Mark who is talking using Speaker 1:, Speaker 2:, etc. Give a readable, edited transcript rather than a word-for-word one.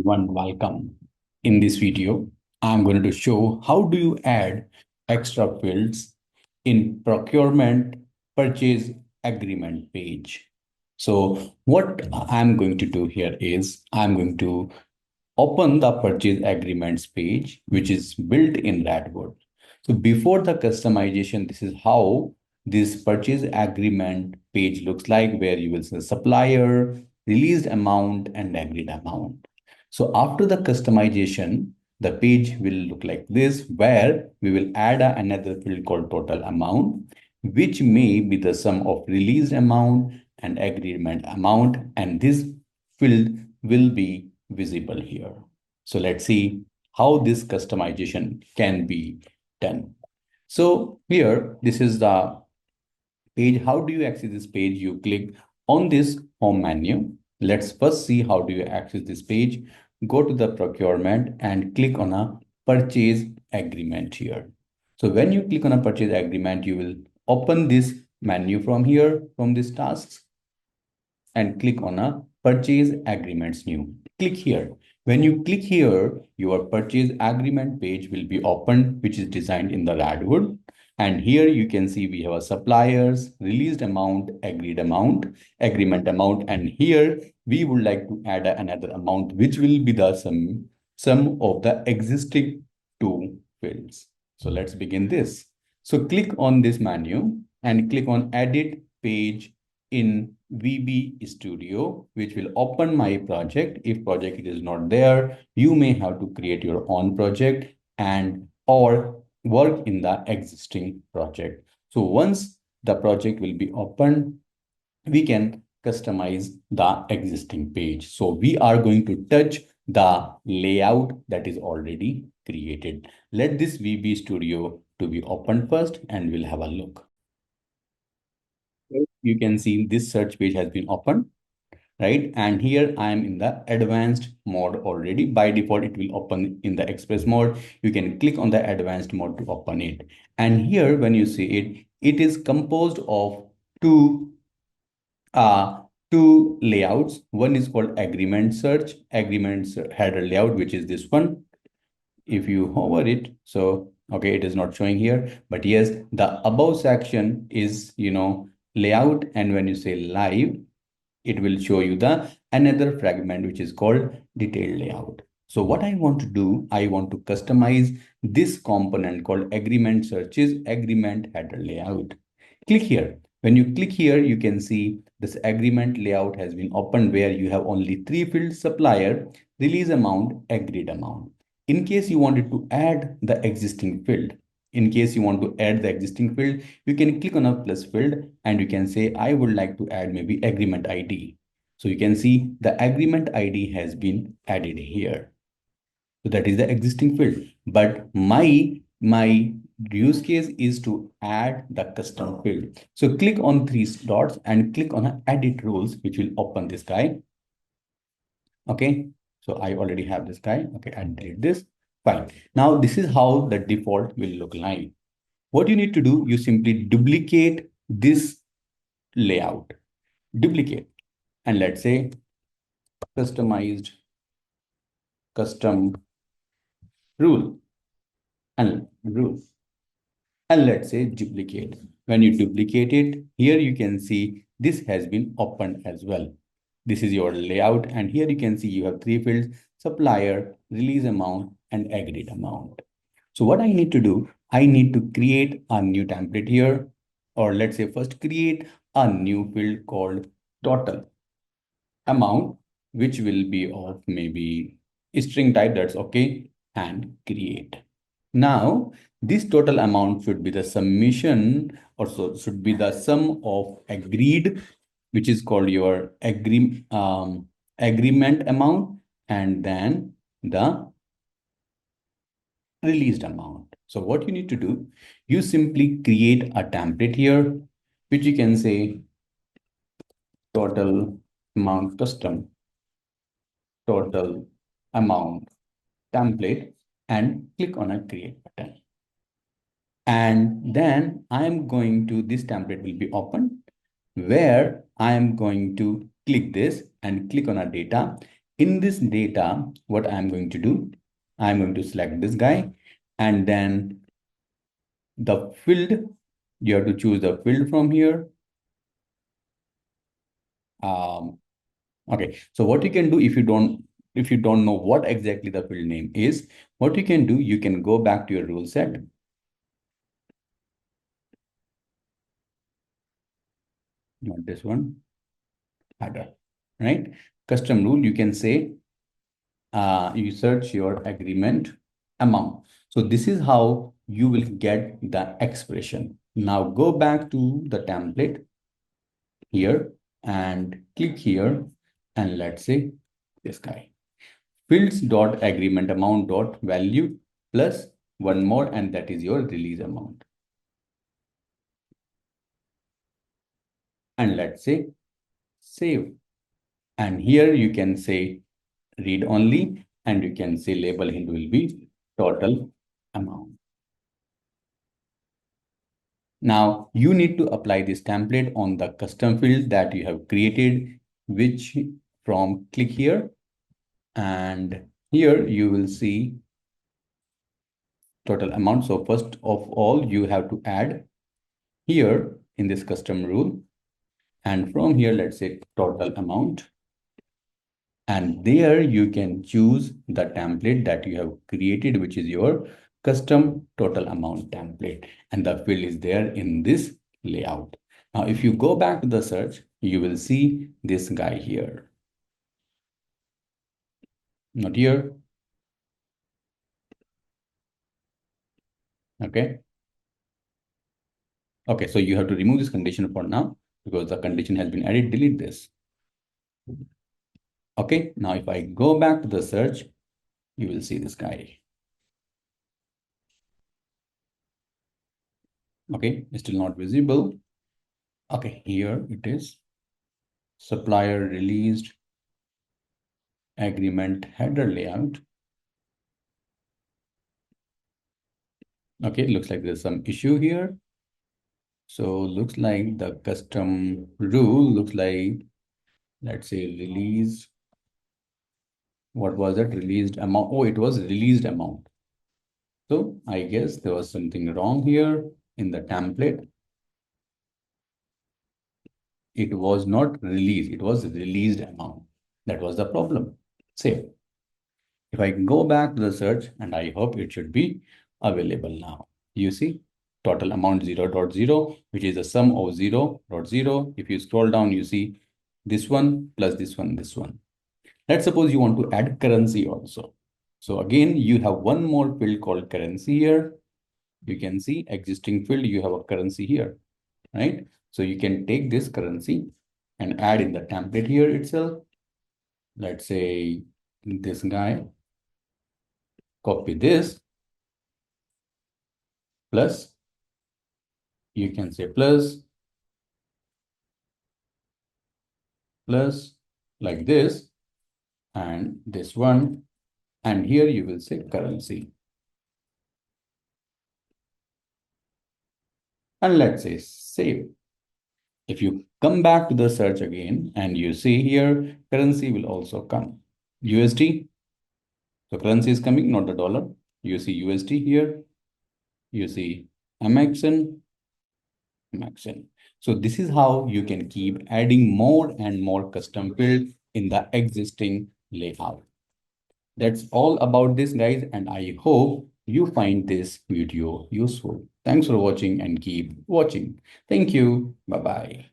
Speaker 1: everyone, welcome. In this video, I'm going to show how do you add extra fields in procurement purchase agreement page. So what I'm going to do here is I'm going to open the purchase agreements page, which is built in Redwood. So before the customization, this is how this purchase agreement page looks like, where you will see supplier, released amount, and agreed amount. So after the customization, the page will look like this, where we will add another field called total amount, which may be the sum of released amount and agreement amount, and this field will be visible here. So let's see how this customization can be done. So here, this is the page. How do you access this page? You click on this home menu. Let's first see how do you access this page. Go to the procurement and click on a purchase agreement here. So when you click on a purchase agreement, you will open this menu from here, from this tasks, and click on a purchase agreements new. Click here. When you click here, your purchase agreement page will be opened, which is designed in the Redwood. And here you can see we have a suppliers, released amount, agreed amount, agreement amount. And here we would like to add another amount, which will be the sum of the existing two fields. So let's begin this. So click on this menu and click on edit page in VB Studio, which will open my project. If project is not there, you may have to create your own project and or work in the existing project. So once the project will be opened, we can customize the existing page. So we are going to touch the layout that is already created. Let this VB Studio to be opened first and we'll have a look. You can see this search page has been opened, right? And here I am in the advanced mode already. By default, it will open in the express mode. You can click on the advanced mode to open it. And here, when you see it, it is composed of two layouts. One is called agreement search, agreement header layout, which is this one. If you hover it, so okay, it is not showing here, but yes, the above section is layout, and when you say live, it will show you the another fragment which is called detailed layout. So what I want to do, I want to customize this component called agreement searches agreement header layout. Click here. When you click here, you can see this agreement layout has been opened, where you have only three fields: supplier, release amount, agreed amount. In case you wanted to add the existing field, you can click on a plus field and you can say, I would like to add maybe agreement ID. So you can see the agreement ID has been added here. So that is the existing field. But my use case is to add the custom field. So click on three dots and click on edit rules, which will open this guy. Okay. So I already have this guy. Okay, I delete this. Fine. Now this is how the default will look like. What you need to do, you simply duplicate this layout. Duplicate. And let's say customized custom rule and rule. And let's say duplicate. When you duplicate it, here you can see this has been opened as well. This is your layout, and here you can see you have three fields: supplier, release amount, and agreed amount. So what I need to do, I need to create a new template here, or let's say first create a new field called total amount, which will be of maybe string type, that's okay, and create. Now, this total amount should be the summation, or so should be the sum of agreed, which is called your agreement amount, and then the released amount. So what you need to do, you simply create a template here, which you can say total amount custom, total amount template, and click on a create button. And then I'm going to, this template will be open, where I am going to click this and click on a data. In this data, what I'm going to do, I'm going to select this guy, and then the field, you have to choose the field from here. Um, okay, so what you can do if you don't know what exactly the field name is, what you can do, you can go back to your rule set. Not this one, header, right? Custom rule, you can say, you search your agreement amount. So this is how you will get the expression. Now go back to the template here and click here, and let's say this guy, fields dot agreement amount dot value plus one more, and that is your release amount. And let's say save. And here you can say read only, and you can say label hint will be total amount. Now you need to apply this template on the custom field that you have created, which from click here, and here you will see total amount. So first of all, you have to add here in this custom rule, and from here, let's say total amount. And there you can choose the template that you have created, which is your custom total amount template. And the field is there in this layout. Now, if you go back to the search, you will see this guy here. Not here. Okay. Okay, so you have to remove this condition for now because the condition has been added. Delete this. Okay, now if I go back to the search, you will see this guy. Okay, it's still not visible. Okay, here it is. Supplier released agreement header layout. Okay, looks like there's some issue here. So looks like the custom rule looks like, let's say release. What was it? Released amount. Oh, it was released amount. So I guess there was something wrong here in the template. It was not released. It was released amount. That was the problem. Save. If I go back to the search, and I hope it should be available now. You see total amount 0.0, which is the sum of 0.0. If you scroll down, you see this one plus this one, this one. Let's suppose you want to add currency also. So again, you have one more field called currency here. You can see existing field, you have a currency here, right? So you can take this currency and add in the template here itself. Let's say this guy, copy this, plus, you can say plus like this, and this one, and here you will say currency. And let's say save. If you come back to the search again and you see here, currency will also come. USD. So currency is coming, not the dollar. You see USD here. You see MXN, MXN. So this is how you can keep adding more and more custom field in the existing layout. That's all about this, guys, and I hope you find this video useful. Thanks for watching and keep watching. Thank you. Bye-bye.